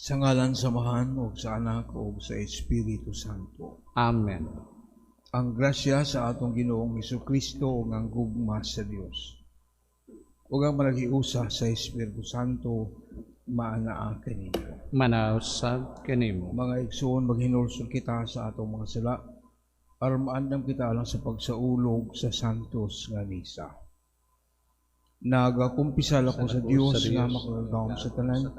Sa ngalan samahan o sa Anak o sa Espiritu Santo. Amen. Ang grasya sa atong Ginoong Hesukristo o ang gugma sa Dios. O ang malagiusa sa Espiritu Santo maanaa kanino. Manausab kanimo. Mga igsoon, maghinulsol kita sa atong mga sala, aron maandam kita lang sa pagsaulog sa santos nga misa. Nagakumpisal ako sa Dios nga makagagawam sa tanan,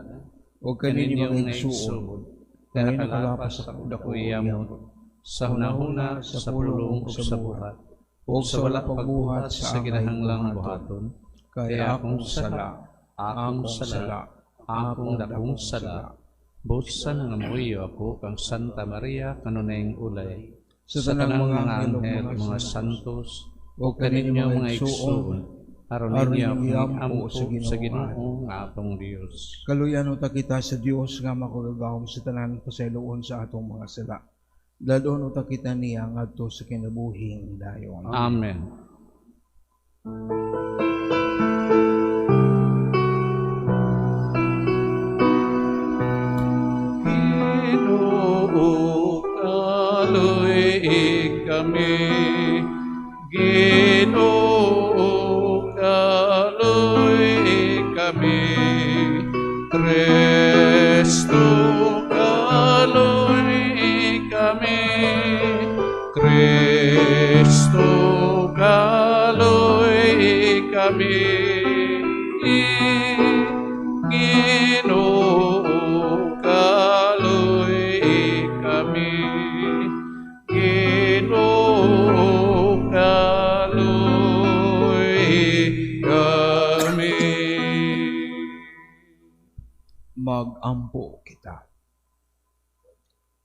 o kanini mga igsoon, na nakalapas sa kudakuyamon, sa hunahuna, sa pulong, o sa buhat, o sa wala pagbuhat sa ginahanglang buhaton, kaya akong sala, akong dakong sala, busan nga muiyo ako kang Santa Maria kanunayng ulay, sa tanang mga anghel, mga santos, o kaninyo mga igsoon, aron ninyo akong ampo sa Ginoo nga atong Dios. Kaluyan uta kita sa Dios nga makagagawam sa tanan pasayloon sa atong mga sala. Dadon uta kita niya ngadto sa kinabuhing dayon. Amen. Ginoo kaluy kami, Ginoo kaluy kami, Kristo kaluy kami, Kristo kaluy kami, Ginoo kaluy kami, Ginoo kaluy kami. Magampo kita.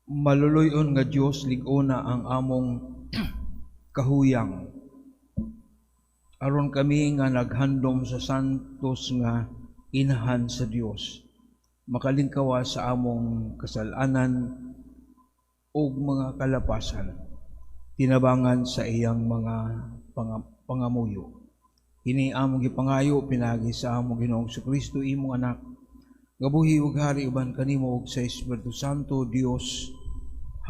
Maluluyon nga Dios liguna ang among kahuyang. Aron kami nga naghandom sa santos nga inahan sa Dios, makalingkawa sa among kasalanan ug mga kalapasan, tinabangan sa iyang mga pangamuyo. Kini among gipangayo pinagi sa among Ginoong Kristo imong anak, gabuhi ug hari uban kanimo ug sa Espiritu Santo Dios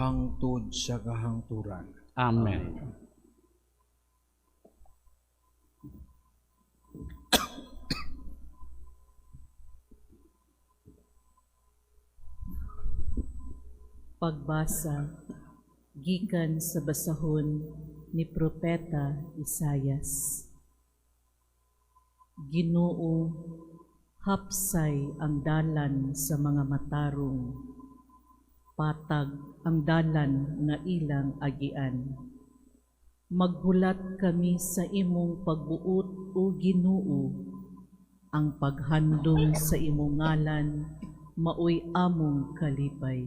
hangtod sa kahangturan. Amen. Pagbasa gikan sa basahon ni Propeta Isayas. Ginoo, hapsay ang dalan sa mga matarong, patag ang dalan nga ilang agian. Maghulat kami sa imong pagbuot o Ginoo, ang paghandom sa imong ngalan maoy among kalipay.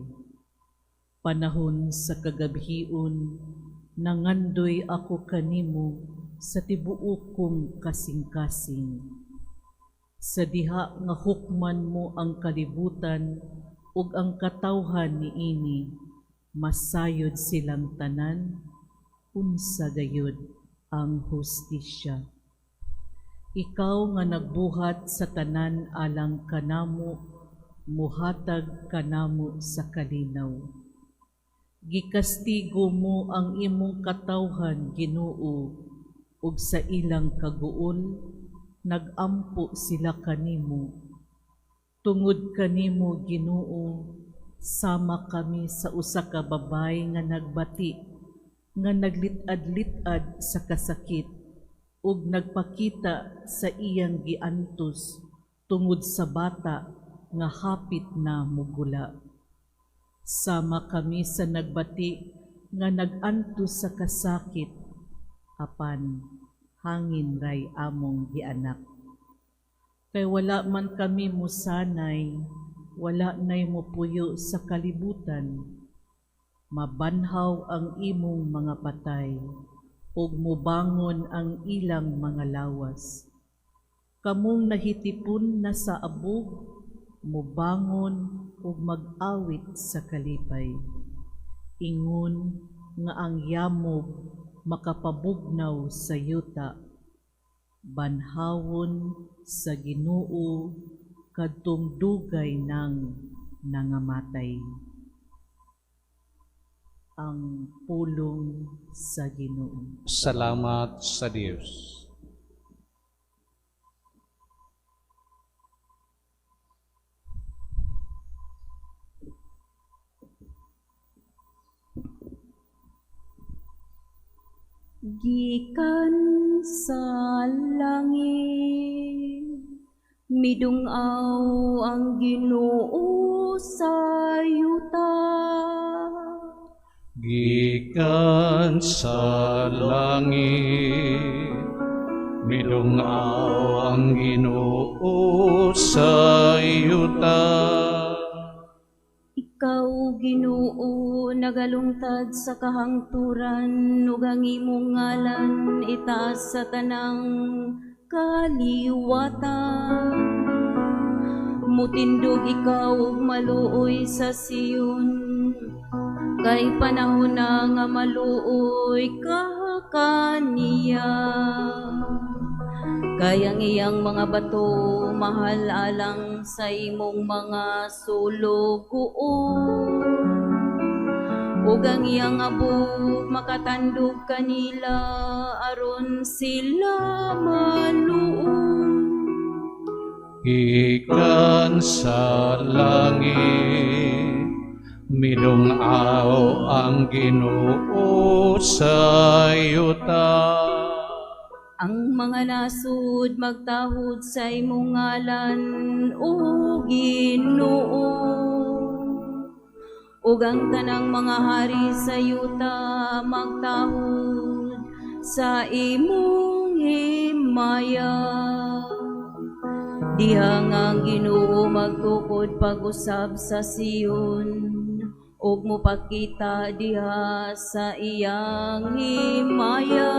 Panahon sa kagabhion, nangandoy ako kanimo sa tibuok kong kasing-kasing. Sa diha nga hukman mo ang kalibutan ug ang katawhan niini, masayod silang tanan, unsa gayud ang hustisya. Ikaw nga nagbuhat sa tanan alang kanamo, muhatag kanamo sa kalinaw. Gikastigo mo ang imong katawhan, Ginoo, ug sa ilang kaguol, nagampo sila kanimo. Tungod kanimo, Ginoo, sama kami sa usa ka babay nga nagbati, nga naglitad-litad sa kasakit, ug nagpakita sa iyang giantos tungod sa bata nga hapit na mugula. Sama kami sa nagbati nga nagantos sa kasakit, apan hangin ray among gianak. Kay wala man kami musanay, wala nay mopuyo sa kalibutan, mabanhaw ang imong mga patay, ug mubangon ang ilang mga lawas. Kamong nahitipon na sa abog, mubangon ug mag-awit sa kalipay. Ingon nga ang yamog makapabugnaw sa yuta, banhawon sa Ginoo kadtong dugay ng nangamatay. Ang pulong sa Ginoo. Salamat sa Dios. Gikan sa langit, midungaw ang Ginoo sa yuta. Gikan sa langit, midungaw ang Ginoo sa yuta. Ikaw, Ginoo, nagalungtad sa kahangturan, ug ang imong ngalan itaas sa tanang kaliwatan. Mutindog ikaw ug maluoy sa Siyon, kay panahon na nga maluoy ka kaniya. Kay ang iyang mga bato mahal alang sa imong mga sulugoon, ug ang iyang abog makatandog kanila aron sila maluon. Gikan sa langit, midungaw ang Ginoo sa yuta. Ang mga nasud magtahod sa imong ngalan, O Ginoo. Ug ang tanang mga hari sa yuta magtahod sa imong himaya. Diha nga ang Ginoo magtukod pag-usab sa Siyon, ug mopakita diha sa iyang himaya.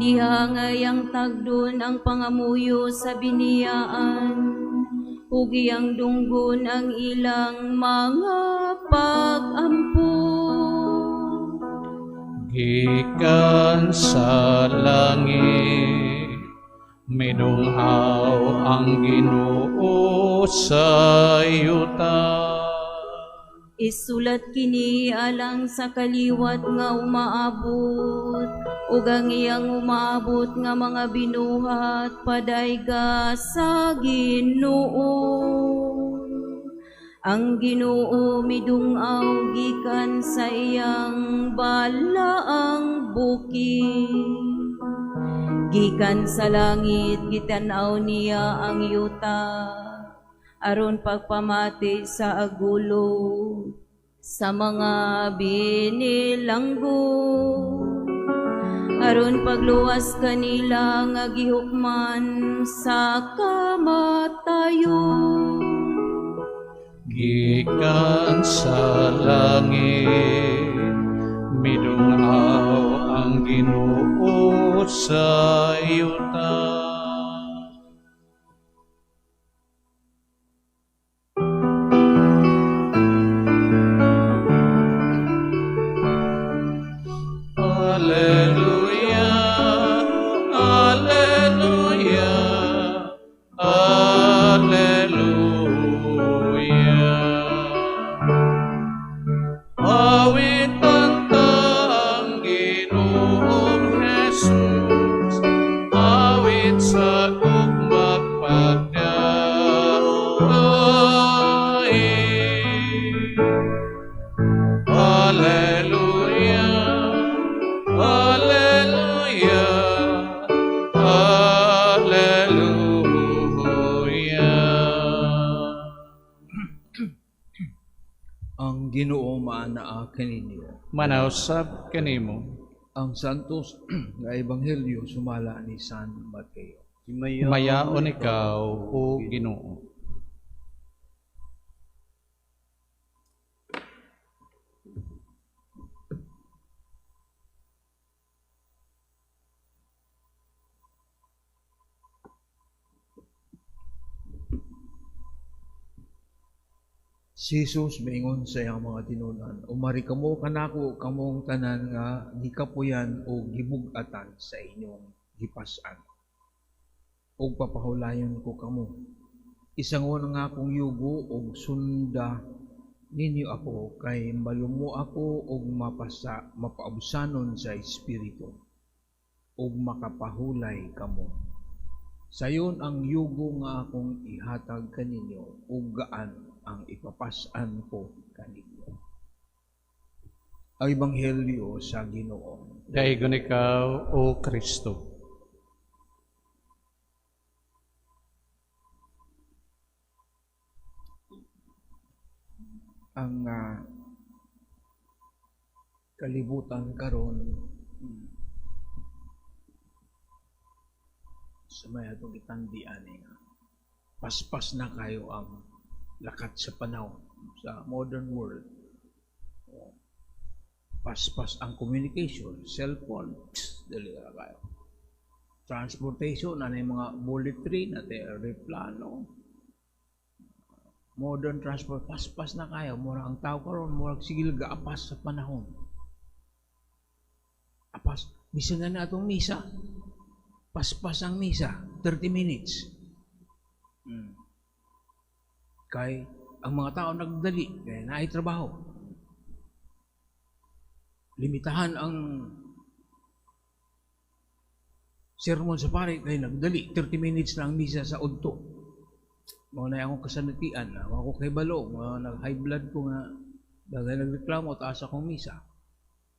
Diha nga iyang tagdon ang pangamuyo sa biniyaan, ug iyang dunggon ang ilang mga pag-ampo. Gikan sa langit, midungaw ang Ginoo sa yuta. Isulat kini alang sa kaliwat nga umaabot, ug ang iyang umaabot nga mga binuhat padayga sa Ginoo. Ang Ginoo midungaw gikan sa iyang balaang bukid. Gikan sa langit gitan-aw niya ang yuta, aron pagpamati sa agulo sa mga binilanggo, aron pagluwas kanila nga gihukman sa kamatayon. Gikan sa langit, midungaw ang Ginoo sa yuta. Ang Ginoo maanaa kaninyo. Manausab kanimo. Ang santos nga ebanghelyo sumala ni San Mateo. Mayaon ikaw, O Ginoo. Si Jesus maingon sa iyang mga tinunan, umari kamo kanako kamong tanan nga gikapuyan o gibug-atan sa inyong gipas-an. Ug papahulayon ko kamo. Isangon nga akong yugo og sunda ninyo ako kay malumo ako og mapausanon sa espiritu ug makapahulay kamo. Sayon ang yugo nga akong ihatag kaninyo ug gaan ang ipapas-an ko kaninyo. Ang Ebanghelyo sa Ginoo. Dayon ikaw, O Kristo. Ang kalibutan karon sa may atong itandian nga paspas na kayo ang lakat sa panahon sa modern world. Paspas ang communication, cellphone, dali na kayo. Transportation, na yung mga bullet train, na aeroplano, modern transport, paspas na kayo. Mura ang tao karon, mura sigil gaapas sa panahon. Apas, misa nga na itong misa. Paspas ang misa, 30 minutes. Kay ang mga tao nagdali, kaya naay trabaho. Limitahan ang sermon sa pare, kaya nagdali, 30 minutes na ang misa sa udto. Mga na akong kasanatian, ako kay balo, nag-high blood ko nga, dahil nagreklamo, taas akong misa.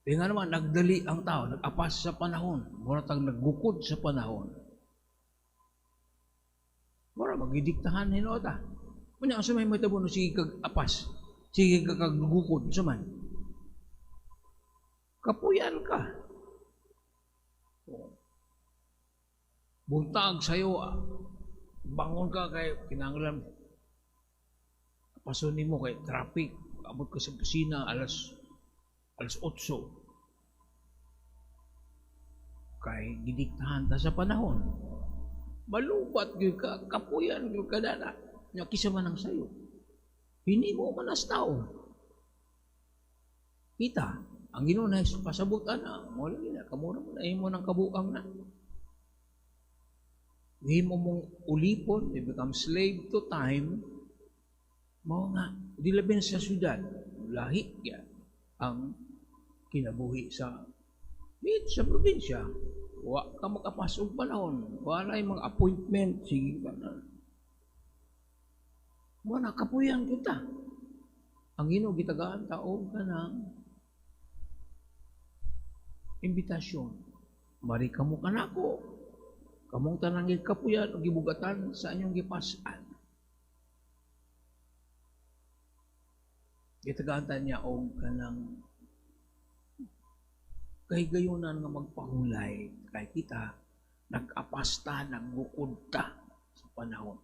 Kaya nga naman, nagdali ang tao, nag-apas sa panahon, mura tag naggukod sa panahon. Mura, magidiktahan hinota. Muna, ang sumay mo ito mo, sige kag-apas, sige kag-gukod, suman. Kapuyan ka. Buntag sa'yo, bangon ka kay kinanglan, pasonin mo kay traffic, abot ka sa kusina alas 8. Kay gidiktahan ta sa panahon. Malubat gyud ka, kapuyan gyud ka dana. Nya kisa man ang sayo. Hini mo man as tao. Kita, ang Ginoo na pasabutan na, mo na kamura mo na imo nang kabuang na. Himo mong ulipon, you become slave to time. Mao nga, di labi na sa syudad, lahi yan ang kinabuhi sa probinsya. Wa ka makapasok panahon, wala yung mga appointment, sige ka na. Wala, kapuyan kita. Ang Ginoo gitagaan tao ka ng imbitasyon. Mari kamo kanako. Kamong tanang kapuyan o gibugatan sa inyong gipasan. Gitagaan niya og kanang kahigayunan nga magpahulay kay kita nag-apasta, naggukod ta sa panahon.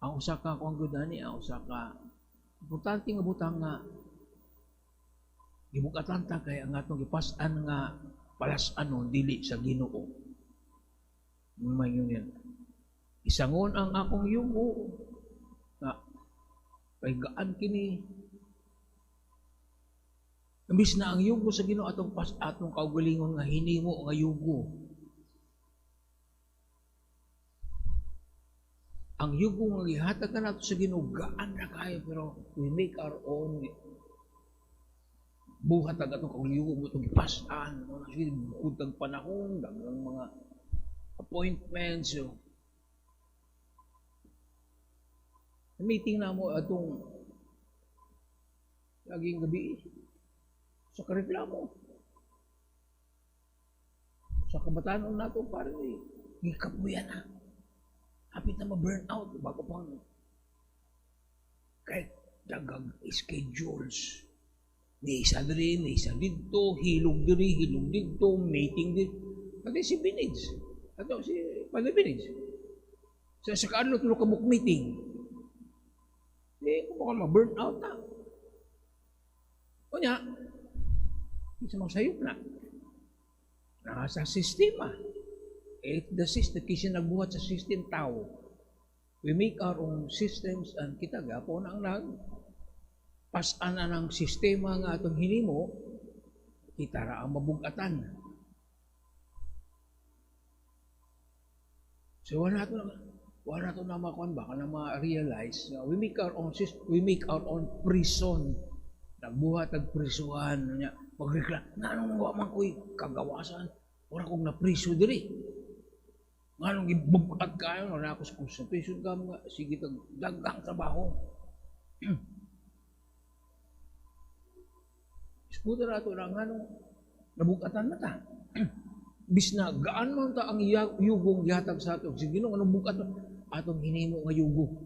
Ang usa ka kung gudani, ang usa ka importante nga butang nga gibugatan ta kay ang atong gipas-an nga palas-anon dili sa Ginoo. Mayunin. Isangon ang akong yugo nga kay gaan kini. Imbis na ang yugo sa Ginoo atong kaugalingon nga hinimo nga yugo. Ang yugo nga gihatag nato sa Ginoo gaan ra kayo, pero we make our own buhat ang atong kaugalingon mo itong pasan. Bukod ang panahon, dagang mga appointments. Meeting na mo atong laging gabi sa kareklamo. Sa kabatanon nato parang gikapuyan na. Hapit na ma-burn out bago pang kahit dagang schedules. May isa diri, may isa dito, hilog diri, hilog dito, meeting dito. Pati si Binage. Ato si Padre Binage. Sa kaano tulo ka book meeting. Kung baka ma-burn out na. O niya, isa mong sayop na. Nasa sistema. The system, kasi nagbuhat sa system tao. We make our own systems and kita gapo na ang pasan na ng sistema nga atong hinimo, kita ra ang mabugatan. So, wala ito naman. wala to na makuan baka na ma-realize na we make our own prison. Nagbuhat ang prisuhan niya. Magreklam, nanong nga man ko'y kagawasan. Wala kong napriso diri. Nanong ibugat kayo, na ako sa concentration ka mga, sige dagang trabaho. Isputa na ito na nanong nabugatan na ta. Bis na, gaan man ta ang yugong yatag sa ato. Sige nung anong bugat atong hinimo nga yugo.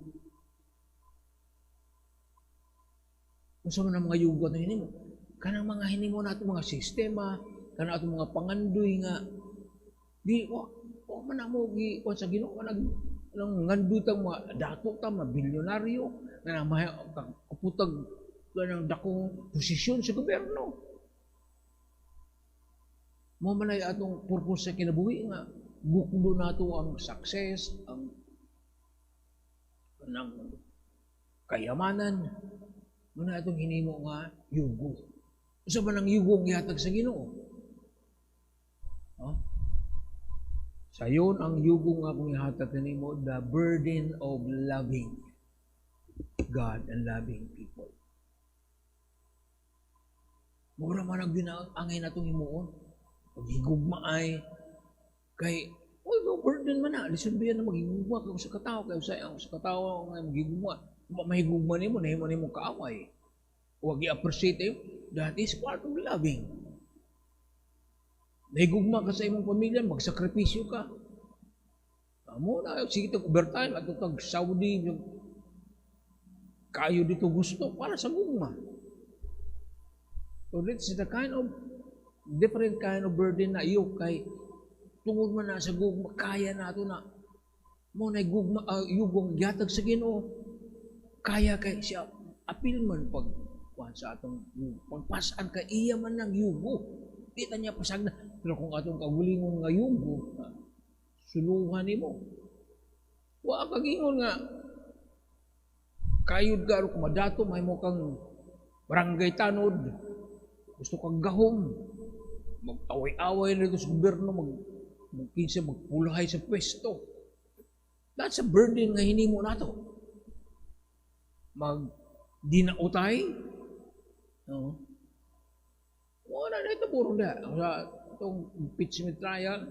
Kung sa mga yugo na hinimo, kanang mga hinimo nato mga sistema, kanang atong mga pangandoy nga, di, o man mo, kung sa Ginoo, nang ngandutang mga dato ta, mga bilyonaryo, na kaputag ng dakong posisyon sa gobyerno. Mo man ay atong purpose sa kinabuhi nga bukdo nato ang success, ang kayamanan. Muna atong hinimo nga yugo. Usa man ang yugong gihatag sa Ginoo? Sayon ang yugo nga kung ihatag kanimo, the burden of loving God and loving people. Mura man ang angay natong himuon. Paghigugma ay kay burden man na. Lisunbihan na maghigugma kung sa katao. Kaya sa katao nga maghigugma. Mahigugma nimo, nahimo nimo kaaway. Huwag i-appreciate that is part of loving. Nahigugma ka sa imong pamilya, magsakripisyo ka. Amo na, sige itong overtime at itong Saudi, kayo dito gusto para sa gugma. So this is the kind of different kind of burden na iyo kay tungod man na sa gugma, kaya nato na mo na gugma, yugong yatag sa Ginoo. Kaya kay siya, apil man pag sa atong pagpasan ka, iya man ng yugo. Kita niya pasag na. Pero kung atong kagulingon nga yugo, suluhan ni mo. Wa kagingon nga, kayod ka ro kumadato, may mo kang barangay tanod, gusto kang gahom, mag-away-away na ito sa gobyerno, magpulahay sa pwesto. That's a burden nga hinimo nato. Dinautay, wala na ito puro na. Itong impeachment trial,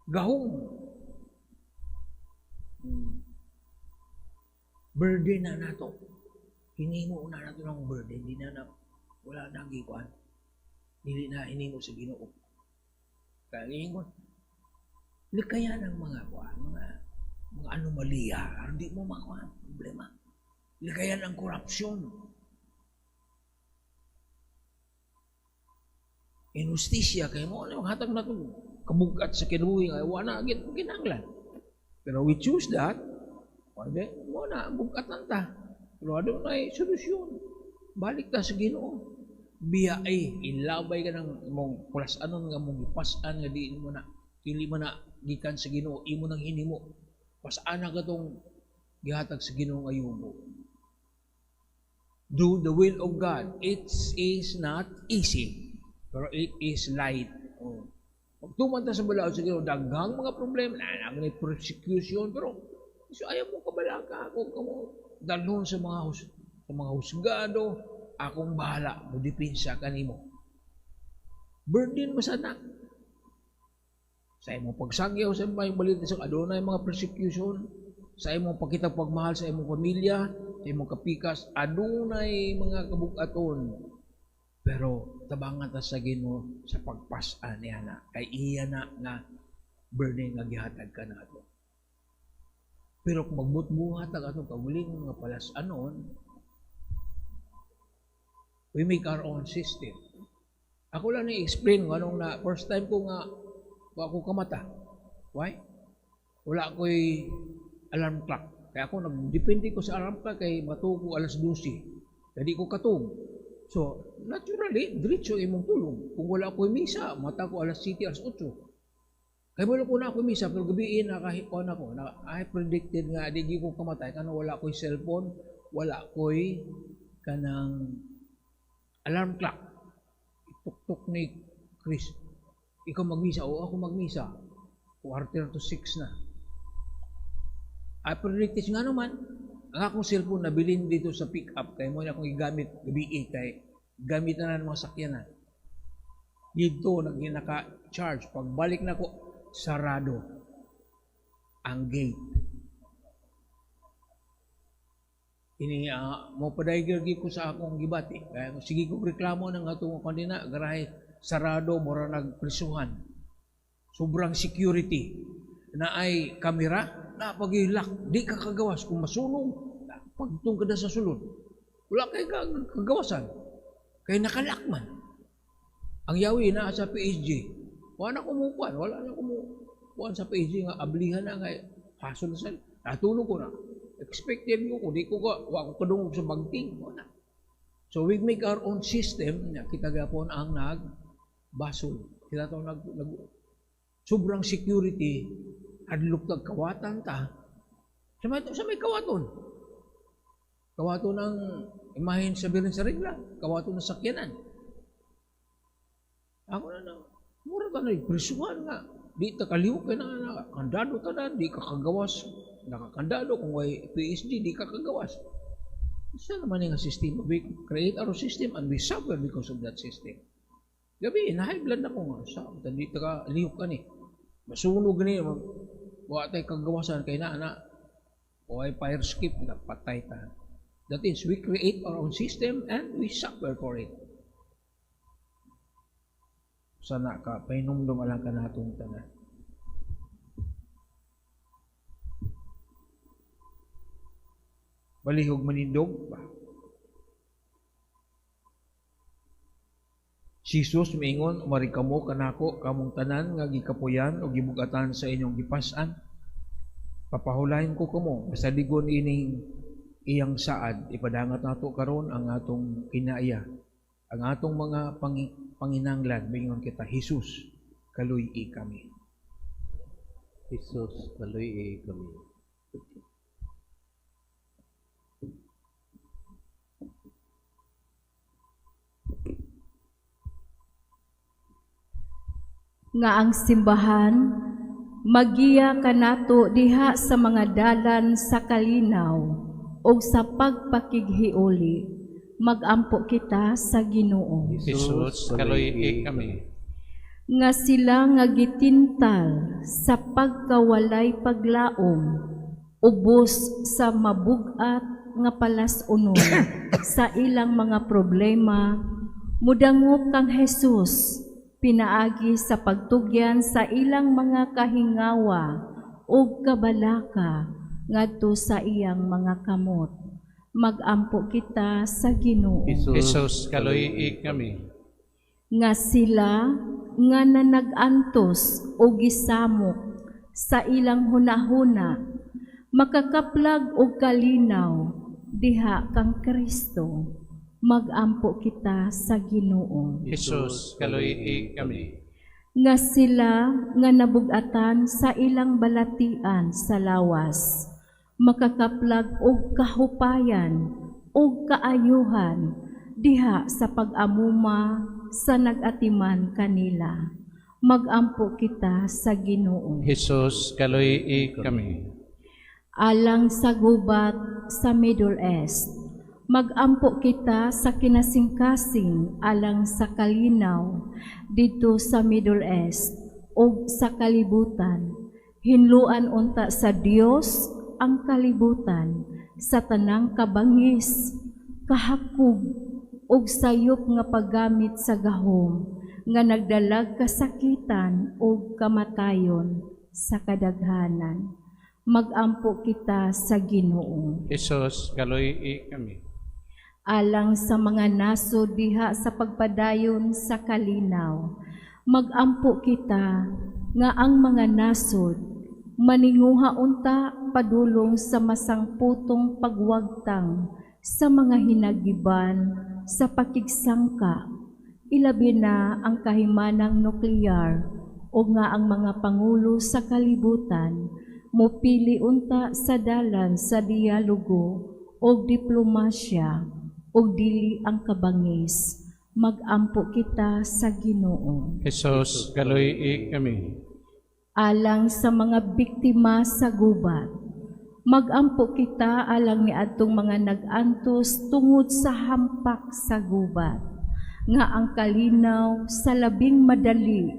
gahong. Burden na nato. Hinimo na nato ng burden. Hindi na wala na gikuan. Hindi na hinimo sa Ginoo. Kaya hingo, likaya ng mga anomalya. Hindi mo makuha. Problema. Likaya ng korupsyon. Inustisya kay mo hatag na ito kabugat sa kinabuhi nga wala ginanglan. Pero we choose that, pwede mo na bugat lang ta. Pero ano na solusyon. Balik ta sa Ginoo. Biya ilabay ka ng mong pulasanon nga mong ipasan nga di mo na dili mo na gikan sa Ginoo, imo nang hinimo. Pasaan na ka tong gihatag sa Ginoo nga yugo. Do the will of God. It is not easy. Pero it is light. Pag tumanta sa balaod sa Ginoo, daghang mga problema, may persecution, pero so ayaw mo kabalaka, ako dalhon sa mga husgado, akong bahala, mudipinsa kanimo. Burden mo sana. Sa imong pagsagyaw sa imong balita sa adunay mga persecution, sa imong pakitang pagmahal sa imong pamilya, sa imong kapikas, adunay mga kabugaton. Pero tabangan ta sa Ginoo sa pagpasan niya na kay iya na nga burden nga gihatag ka nato. Pero kung magbutbuhat ang atong kaguling nga palasanon, we make our own system. Ako lang ni-explain nga nung na first time ko nga ako kamata. Why? Wala ko'y alarm clock. Kaya ako nagdepende ko sa alarm clock kay matuko alas 12. Jadi ko katong. So, naturally, diretso imong tulog. Kung wala ako'y misa, mata ko alas 7, alas 8. Kaya wala ko na ako'y misa, pero gabiin na kahipon ako. I predicted nga, di ko kamatay, kana wala ako'y cellphone, wala ako'y kanang alarm clock. Ituktok ni Chris. Ikaw magmisa, o ako magmisa. 5:45 na. priorities nga naman, ang akong cellphone nabilin dito sa pick-up, kaya mo na akong igamit, gabi kay gamit na ng mga sakyanan. Dito, naka-charge. Pagbalik na ko, sarado ang gate. Ini mo padaygergi ko sa akong gibati. Kaya sige ko reklamo ng atong kanina, garahe sarado, mura nagprisuhan. Sobrang security. Na ay kamera, napag-ilak. Di ka kagawas. Kung masunog, pagtung ka na sa sulod. Wala kay kagawasan. Kaya nakalakman. Ang yawi na sa PSG. Wala na kumukuan. Wala na kumukuan sa PSG nga ablihan na nga. Hasol sa natulog ko na. Expected ko di ko wa ko kadungog sa bagting. Wala. So we make our own system. Kita gapon ang nagbasol. Kita to sobrang security. Adlok tag kawatan ta. Sa may kawaton. Kawaton ng imahin sabihin sa regla. Kawaton ng sakyanan. Ako na mura ta na prisuhan nga. Di ta kaliw kay na kandado ta na, di ka kagawas. Nakakandado kung may PSG, di ka kagawas. Isa naman yung system. We create our system and we suffer because of that system. Gabi, na-high blood ako nga. Di ta kaliw ka ni. Masunog ni. Wala tayo kagawasan kay na ay fire skip na patay ta. That is, we create our own system and we suffer for it. Sana ka, painumdum alang ka na itong tanan. Balihog manindog ba? Jesus miingon, umari kamo kanako kamong tanan nga gikapuyan o gibugatan sa inyong gipas-an. Papahulahin ko kamo, masaligon ining iyang saad, ipadangat nato karon ang atong kinaiya. Ang atong mga panginanglan, mingon kita, Jesus, kaluy-i kami. Jesus, kaluy-i kami. Nga ang simbahan, magiya kanato diha sa mga dalan sa kalinaw o sa pagpakighiuli, magampo kita sa Ginoo. Jesus, kaluy-i kami. Nga sila nga gitintal sa pagkawalay paglaom, ubos sa mabugat nga palas-unon sa ilang mga problema, mudangop kang Jesus, pinaagi sa pagtugyan sa ilang mga kahingawa o kabalaka ngadto sa iyang mga kamot. Magampo kita sa Ginoo. Jesus, kaluy-i kami. Nga sila nga nanag-antos o gisamok sa ilang hunahuna, makakaplag o kalinaw diha kang Kristo. Magampo kita sa Ginoo. Jesus, kaluy-i kami. Nga sila nga nabugatan sa ilang balatian sa lawas, makakaplag og kahupayan og kaayuhan diha sa pag-amuma sa nag-atiman kanila. Magampo kita sa Ginoo. Jesus, kaluy-i kami. Alang sa gubat sa Middle East, magampo kita sa kinasingkasing alang sa kalinaw dito sa Middle East o sa kalibutan. Hinluan unta sa Dios ang kalibutan sa tanang kabangis, kahakog ug sayop nga paggamit sa gahom nga nagdalag kasakitan ug kamatayon sa kadaghanan. Magampo kita sa Ginoo. Jesus, kaluy-i kami. Alang sa mga nasod diha sa pagpadayon sa kalinaw, magampo kita nga ang mga nasod maninguha unta padulong sa masangputong pagwagtang sa mga hinagiban sa pakigsangka, ilabi na ang kahimanang nuklear o nga ang mga pangulo sa kalibutan mopili unta sa dalan sa dialogo o diplomasya o dili ang kabangis. Magampo kita sa Ginoo. Jesus, kaluy-i kami. Alang sa mga biktima sa gubat, Magampo kita alang ni adtong mga nag-antos tungod sa hampak sa gubat, nga ang kalinaw sa labing madali,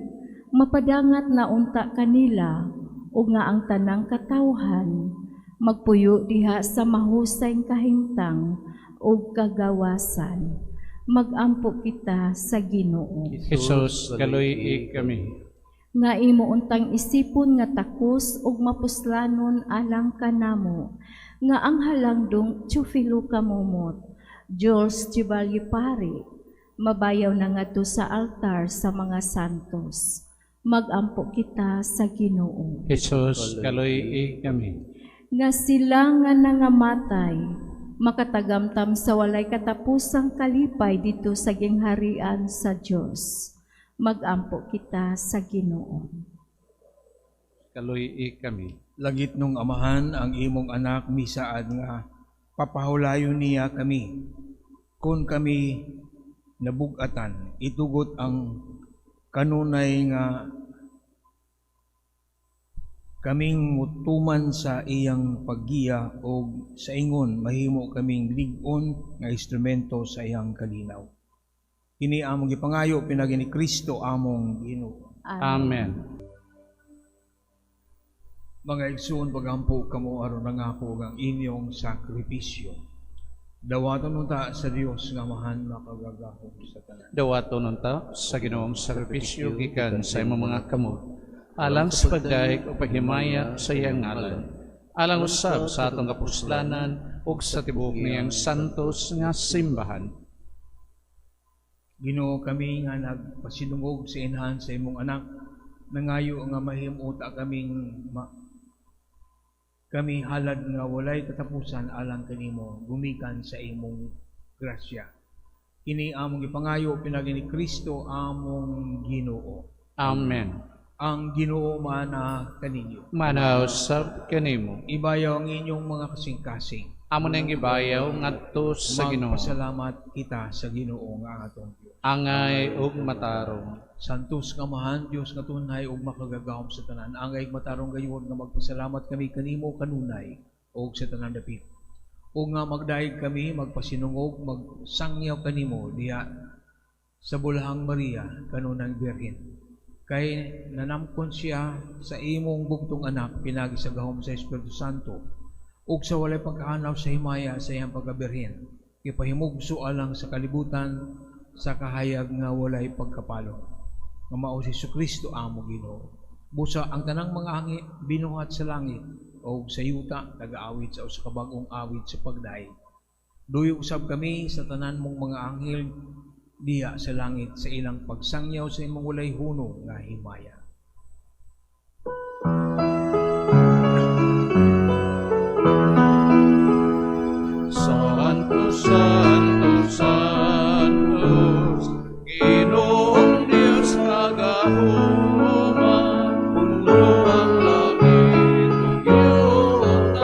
mapadangat na unta kanila, o nga ang tanang katawhan, magpuyo diha sa mahusay kahimtang o kagawasan. Magampo kita sa Ginoo. Jesus, kaluy kami. Nga imo untang isipon nga takos ug mapuslanon alang kanamo, nga ang halangdong Teofilo Kamumot, Jules Chibalyepari, mabayaw na ngadto sa altar sa mga santos. Magampo kita sa Ginoo. Jesus, kaluy kami. Nga sila nga nangamatay, makatagamtam sa walay katapusang kalipay dito sa gingharian sa Dios. Magampo kita sa Ginoo. Kaluy kami. Langit nung amahan ang imong anak misaad nga papahulayon niya kami. Kung kami nabugatan, itugot ang kanunay nga kaming mutuman sa iyang paggiya o sa ingon mahimo kaming lig-on nga instrumento sa iyang kalinaw. Kini among gipangayo pinagi ni Kristo among Ginoo. Amen. Mga igsoon, pagampo kamo aron nangako ang inyong sakripisyo. Dawaton unta sa Dios nga mahan makagagahom sa tanan. Dawaton unta sa Ginoong sakripisyo gikan sa imong mga kamot, alang sa pagdaig o paghimaya sa iyang ngalan, alang usab sa atong kapuslanan ug sa tibuok niyang santos nga simbahan. Ginoo, kami nga nagpasinungog sa inhan sa imong anak, nangayo nga mahimuta kami halad nga walay katapusan alang kanimo gumikan sa imong grasya. Kini among ipangayo pinagi ni Kristo among Ginoo. Amen. Ang Ginoo mana kaninyo. Manaw sab kanimo. Ibayaw ang inyong mga kasing-kasing. Amo nang gibayaw ngadto sa Ginoo. Magpasalamat kita sa Ginoo nga atong Dios. Angay ug matarong. Santos nga mahan Dios nga tunay ug makagagahom sa tanan. Angay matarong gayud nga magpasalamat kami kanimo kanunay ug sa tanan dapit. Ug nga magdayeg kami magpasinungog magsangyaw kanimo diha sa Bulahang Maria kanunang Birhen. Kay nanamkon siya sa imong bugtong anak pinagi sa gahom sa Espiritu Santo ug sa walay pagkaanaw sa himaya sa iyang pagkabirhen. Ipahimugso alang sa kalibutan sa kahayag nga walay pagkapalo. Nga mao si Jesucristo amo Ginoo. Busa ang tanang mga angin binuhat sa langit o sa yuta nagaawit sa usa ka bag-ong awit sa pagdaig. Duyo usab kami sa tanan mong mga anghel diha sa langit sa ilang pagsangyaw sa imong walay hunong nga himaya. Santo, Santo, Santos, Ginoong Diyos kagahuman, mundo ang langit, iyong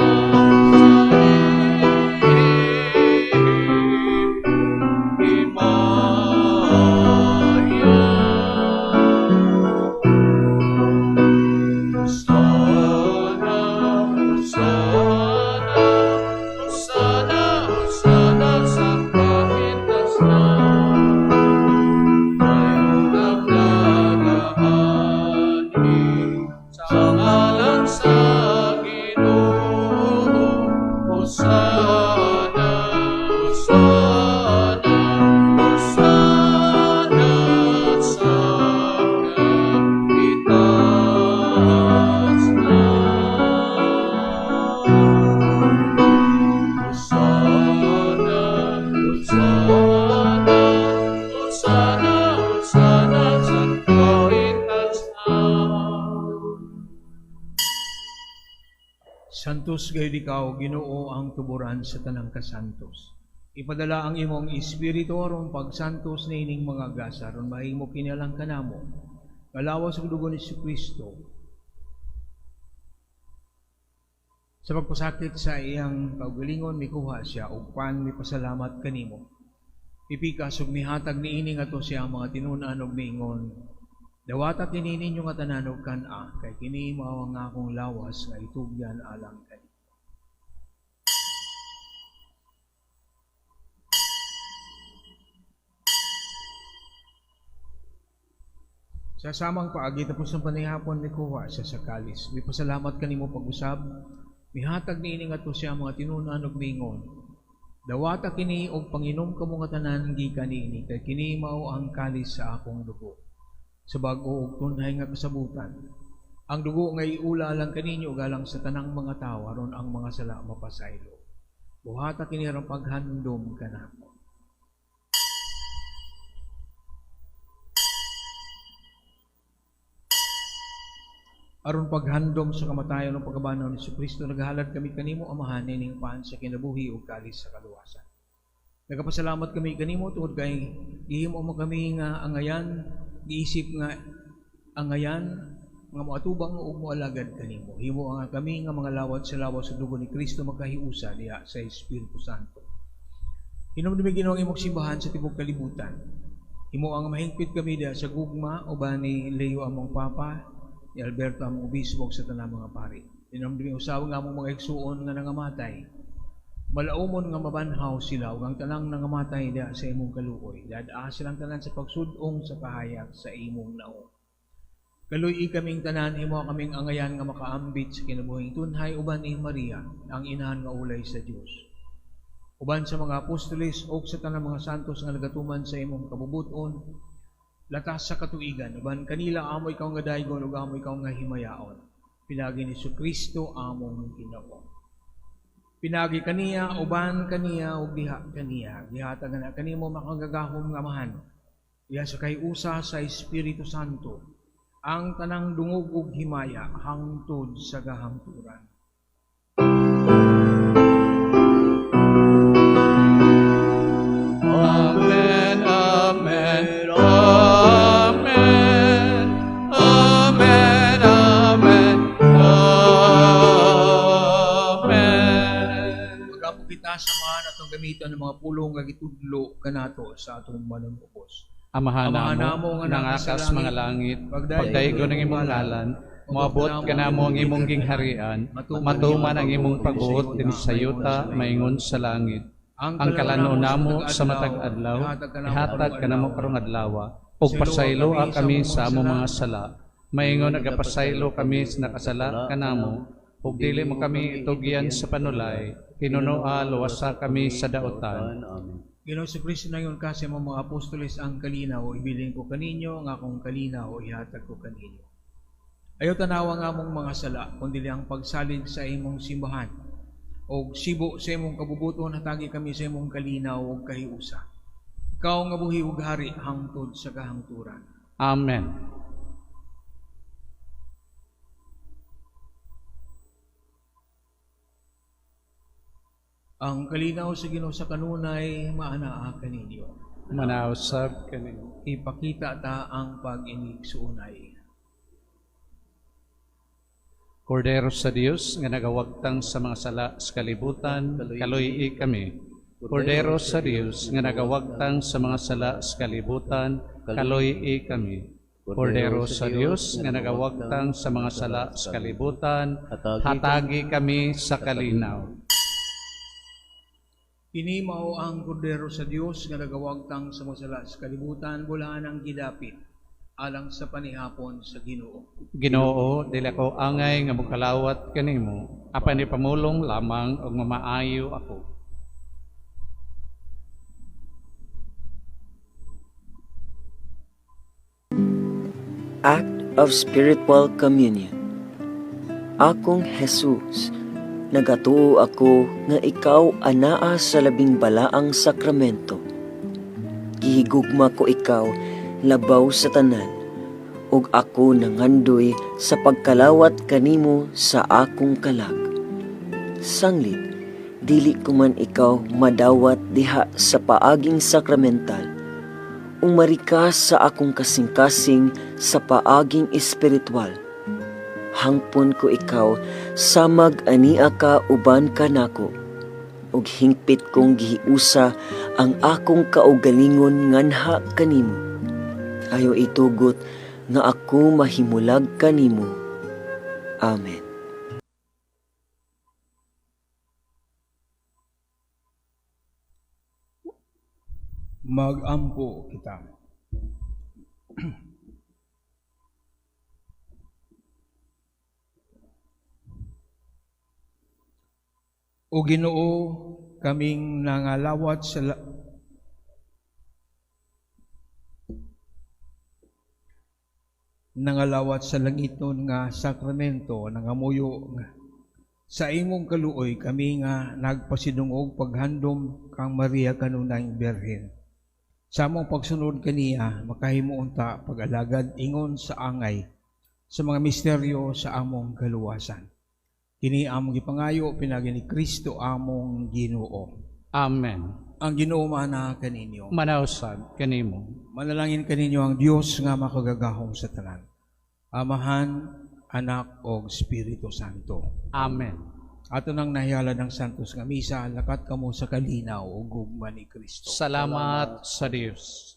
Santos gayud ikaw, Ginoo, ang tuburan sa tanang kasantos. Ipadala ang imong espiritu aron pagsantos niining mga gasa aron mahimo kinalang kanamo. Kalawas ug dugo ni Jesucristo. Sa pagpasakit sa iyang kaugalingon mikuha siya ug pan mipasalamat kanimo. Pipikas ug mihatag niini ngadto siya ang mga tinun-an ug miingon, dawata kini ninyo nga tanan og kan-a kay kini mao ang akong lawas nga itugyan alang kanimo. Sa samang paagi tapos ng panihapon ni kuha sa sakalis. May pasalamat kanimo pag-usab. Mihatag ni ining ato siya mga tinunan ug mingon. Dawata kini og panginom kamo nga tanan gikan niini kay kini mao ang kalis sa akong dugo. Sa bag-o og tunhay nga kasabutan. Ang dugo nga iula lang kaninyo galang sa tanang mga tawo aron ang mga sala mapasaylo. Buhata kini ron paghandom kanako. Aron paghandom sa kamatayon ng pagkabanaw ni Kristo, naghalad kami kanimo amahan ning paan sa kinabuhi ug kalis sa kaluwasan. Nagapasalamat kami kanimo tungod kay gihimo mo kami nga angayan, giisip nga angayan nga moatubang ug moalagad kanimo. Himo nga kami nga mga lawat sa lawas sa dugo ni Kristo magkahiusa diha sa Espiritu Santo. Hinumdumi Ginoo ang imong simbahan sa tibuok kalibutan. Himo ang mahingpit kami diha sa gugma uban ni Leo among papa, ni Alberto among obispo sa tanang mga pari. Hinumdumi usaw nga among mga igsuon nga nangamatay. Malaumon nga mabanhaw sila ug ang tanang nangamatay diha sa imong kaluoy. Dadaa silang tanan sa pagsudong sa kahayag sa imong naong. Kaluy kaming tanan, imo kaming angayan nga makaambit sa kinabuhing tunhay uban ni Maria, ang inahan nga ulay sa Dios. Uban sa mga apostoles o sa tanang mga santos nga nagatuman sa imong kabubuton, latas sa katuigan, uban kanila amo ikaw nga daygon ug amo ikaw nga himayaon. Pinagi ni Kristo among Ginoo. Pinagi kaniya, uban kaniya ug diha kaniya. Gihatag na kanimo makagagahom nga amahan. Diha sa kayusa sa Espiritu Santo. Ang tanang dungog ug himaya hangtod sa gahangturan. Amen, amen, amen, amen, amen, amen. Magapo kita samahan atong gamiton ng mga pulong nga gitudlo kanato sa atong manunubos. Amahan namo nga nangakas mga langit, pagdaygon ng imong ngalan, moabot ka namo ang imong gingharian, matuman ang imong pagbuot din sa yuta, maingon sa langit. Ang kalano namo sa matag adlaw, ihatag ka namo karong adlaw, ug pasaylo kami sa among mga sala. Maingon nagapasaylo kami sa nakasala kanamo, ug dili mo kami itugyan sa panulay, hinunoa luwasa kami sa daotan. Amen. Ginoo sa Kristo na yun kasi mga apostoles ang kalinaw, ibilin ko kaninyo, ang akong kalinaw, ihatag ko kaninyo. Ayaw tanawa nga mong mga sala, kundi ang pagsalig sa imong simbahan, o sibo sa imong kabubuton, hatagi kami sa imong kalinaw o kahiusa. Ikaw nga buhi ug hari, hangtod sa kahangturan. Amen. Ang kalinaw sa Ginoo sa kanunay maanaa kaninyo. Manausab kaninyo. Ipakita ta ang pag-inigsuunay. Kordero sa Dios nga nagawagtang sa mga sala sa kalibutan, kaluy kami. Kordero sa Dios nga nagawagtang sa mga sala sa kalibutan, kaluy kami. Kordero sa Dios nga nagawagtang sa mga sala sa kalibutan, hatagi kami sa kalinaw. Kini mao ang kordero sa Dios nga nagawagtang sa mga sala sa kalibutan, bulaan ang gidapit alang sa panihapon sa Ginoo. Ginoo, dili ko angay nga mokalawat kanimo, apan ni pamulong lamang og mamaayo ako. Act of Spiritual Communion. Akong Jesus, nagatuo ako nga ikaw anaa sa labing balaang sakramento. Gihigugma ko ikaw labaw sa tanan, ug ako nangandoy sa pagkalawat kanimo sa akong kalag. Sanglit, dili ko man ikaw madawat diha sa paaging sakramental, umarika sa akong kasing-kasing sa paaging espiritual. Hangpon ko ikaw samag ania ka uban kanako, ug hingpit kong gihiusa ang akong kaugalingon nganha kanimo. Ayo itugot nga ako mahimulag kanimo. Amen. Magampo kita. O Ginoo, kaming nangalawat sa langiton nga sakramento nangamuyo nga sa imong kaluoy kami nga nagpasidungog paghandom kang Maria kanunay Birhen. Sa among pagsunod kaniya makahimo unta pag-alagad ingon sa angay sa mga misteryo sa among kaluwasan. Kini among gipangayo pinagi ni Kristo among Ginoo. Amen. Ang Ginoo mana kaninyo. Manausab kanimo. Manalangin kaninyo ang Dios nga makagagahom sa tanan. Amahan, Anak o Espiritu Santo. Amen. Ato nang nahiala ng Santos nga misa, lakat kamo sa kalinaw o gugma ni Kristo. Salamat sa Dios.